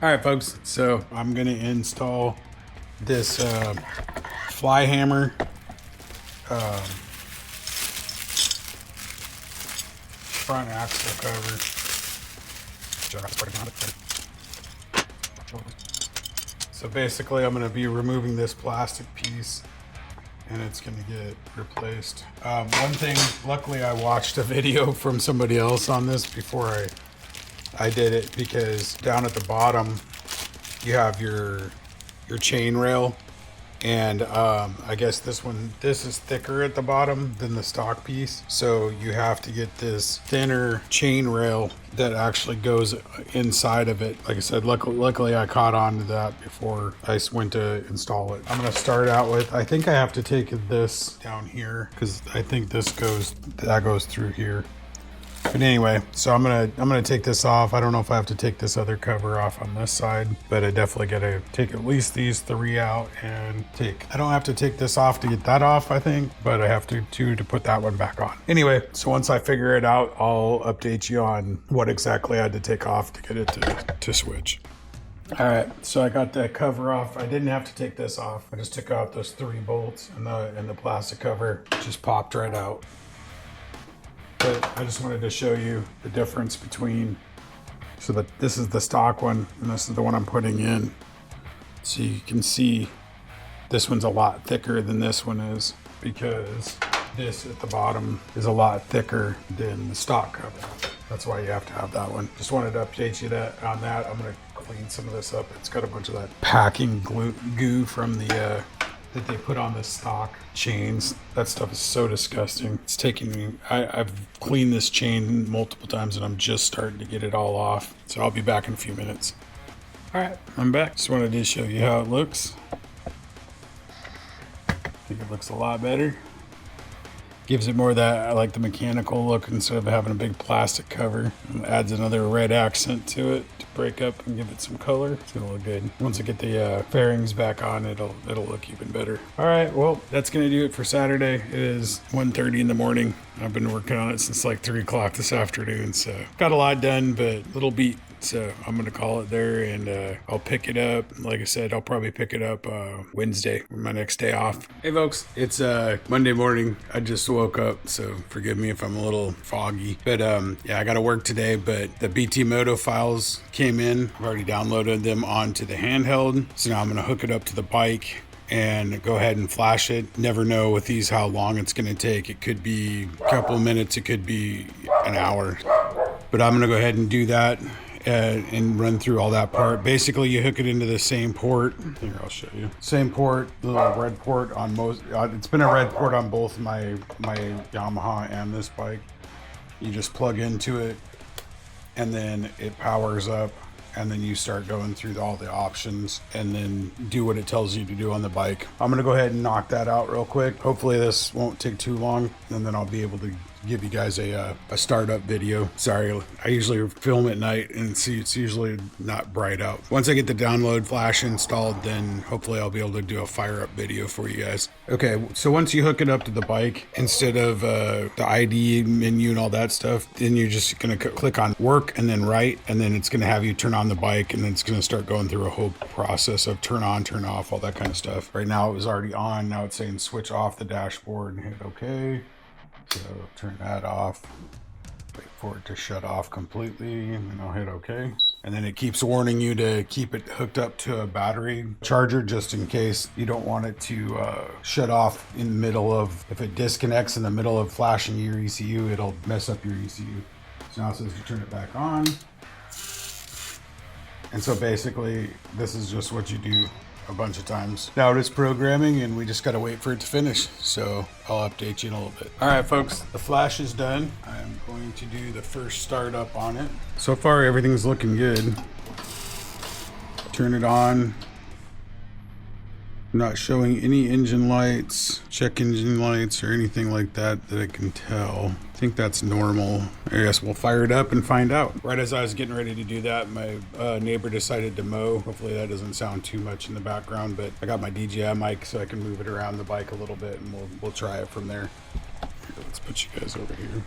All right, folks, so I'm gonna install this Flyhammer front axle cover. So basically I'm gonna be removing this plastic piece and it's gonna get replaced. One thing, luckily I watched a video from somebody else on this before I did it, because down at the bottom you have your chain rail, and I guess this is thicker at the bottom than the stock piece, so you have to get this thinner chain rail that actually goes inside of it. Like I said, luckily I caught on to that before I went to install it. I'm gonna start out with, I think I have to take this down here because I think that goes through here. But anyway, so I'm gonna take this off. I don't know if I have to take this other cover off on this side, but I definitely gotta take at least these 3 out and I don't have to take this off to get that off, I think, but I have to put that one back on. Anyway, so once I figure it out, I'll update you on what exactly I had to take off to get it to switch. All right, so I got that cover off. I didn't have to take this off. I just took out those 3 bolts, and the plastic cover just popped right out. But I just wanted to show you the difference between, so that this is the stock one and this is the one I'm putting in. So you can see this one's a lot thicker than this one is, because this at the bottom is a lot thicker than the stock cover. That's why you have to have that one. Just wanted to update you on that. I'm gonna clean some of this up. It's got a bunch of that packing goo from the that they put on the stock chains. That stuff is so disgusting. It's taking me, I've cleaned this chain multiple times and I'm just starting to get it all off. So I'll be back in a few minutes. All right, I'm back. Just wanted to show you how it looks. I think it looks a lot better. Gives it more of that, I like the mechanical look instead of having a big plastic cover. It adds another red accent to it to break up and give it some color. It's gonna look good. Once I get the fairings back on, it'll look even better. All right, well, that's gonna do it for Saturday. It is 1:30 in the morning. I've been working on it since like 3 o'clock this afternoon, so got a lot done, but little beat. So I'm gonna call it there, and I'll pick it up. Like I said, I'll probably pick it up Wednesday, my next day off. Hey folks, it's Monday morning. I just woke up, so forgive me if I'm a little foggy. But yeah, I gotta work today, but the BT-Moto files came in. I've already downloaded them onto the handheld. So now I'm gonna hook it up to the bike and go ahead and flash it. Never know with these how long it's gonna take. It could be a couple minutes, it could be an hour. But I'm gonna go ahead and do that. And run through all that part. Basically, you hook it into the same port. Here, I'll show you. Same port, the little red port on most. It's been a red port on both my Yamaha and this bike. You just plug into it, and then it powers up, and then you start going through all the options, and then do what it tells you to do on the bike. I'm gonna go ahead and knock that out real quick. Hopefully, this won't take too long, and then I'll be able to give you guys a startup video. Sorry, I usually film at night and it's usually not bright out. Once I get the download flash installed, then hopefully I'll be able to do a fire up video for you guys. Okay, so once you hook it up to the bike, instead of the ID menu and all that stuff, then you're just gonna click on work and then write, and then it's gonna have you turn on the bike, and then it's gonna start going through a whole process of turn on, turn off, all that kind of stuff. Right now it was already on. Now it's saying switch off the dashboard and hit okay. So turn that off, wait for it to shut off completely, and then I'll hit okay. And then it keeps warning you to keep it hooked up to a battery charger, just in case you don't want it to shut off in the middle of, if it disconnects in the middle of flashing your ECU, it'll mess up your ECU. So now it says to turn it back on. And so basically, this is just what you do a bunch of times. Now it is programming, and we just gotta wait for it to finish. So I'll update you in a little bit. All right, folks, the flash is done. I'm going to do the first startup on it. So far, everything's looking good. Turn it on. Not showing any engine lights, check engine lights, or anything like that that I can tell. I think that's normal. I guess we'll fire it up and find out. Right as I was getting ready to do that, my neighbor decided to mow. Hopefully that doesn't sound too much in the background, but I got my DJI mic so I can move it around the bike a little bit, and we'll try it from there. Let's put you guys over here.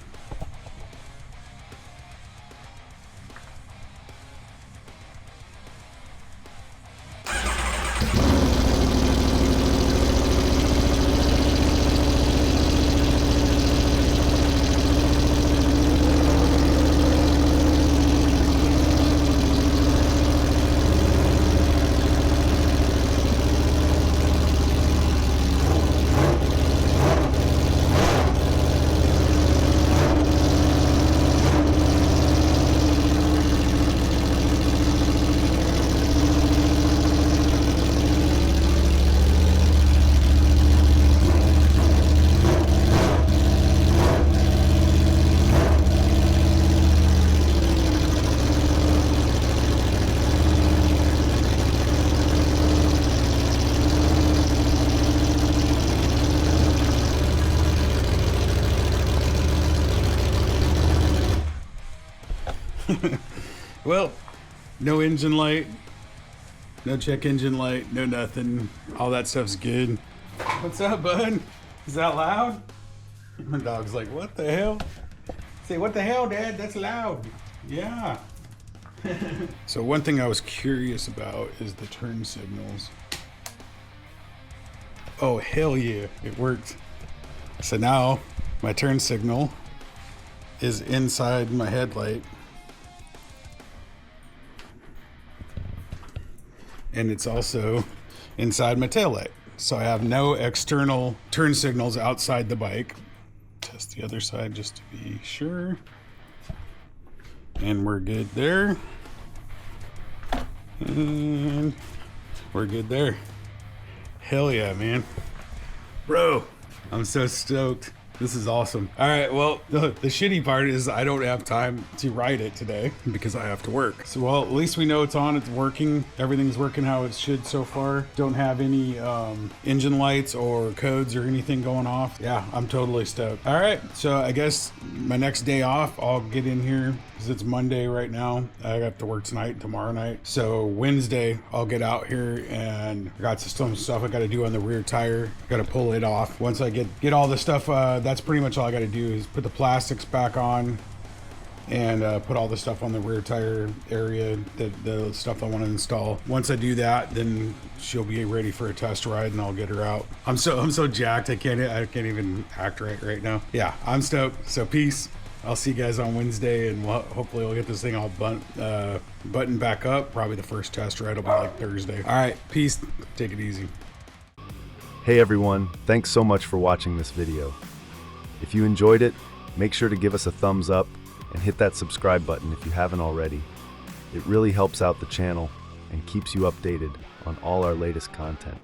Well, no engine light, no check engine light, no nothing. All that stuff's good. What's up, bud? Is that loud? My dog's like, what the hell? Say, what the hell, Dad? That's loud. Yeah. So one thing I was curious about is the turn signals. Oh, hell yeah, it worked. So now my turn signal is inside my headlight. And it's also inside my taillight. So I have no external turn signals outside the bike. Test the other side just to be sure. And we're good there. And we're good there. Hell yeah, man. Bro, I'm so stoked. This is awesome. All right, well, the shitty part is I don't have time to ride it today because I have to work. So, well, at least we know it's on, it's working. Everything's working how it should so far. Don't have any engine lights or codes or anything going off. Yeah, I'm totally stoked. All right, so I guess my next day off, I'll get in here because it's Monday right now. I have to work tonight and tomorrow night. So Wednesday, I'll get out here and I got some stuff I got to do on the rear tire. Got to pull it off. Once I get all the stuff, that's pretty much all I got to do is put the plastics back on and put all the stuff on the rear tire area, the stuff I want to install. Once I do that, then she'll be ready for a test ride and I'll get her out. I'm so jacked. I can't even act right now. Yeah, I'm stoked. So peace. I'll see you guys on Wednesday, and hopefully we'll get this thing all buttoned back up. Probably the first test ride will be like Thursday. All right, peace. Take it easy. Hey everyone, thanks so much for watching this video. If you enjoyed it, make sure to give us a thumbs up and hit that subscribe button if you haven't already. It really helps out the channel and keeps you updated on all our latest content.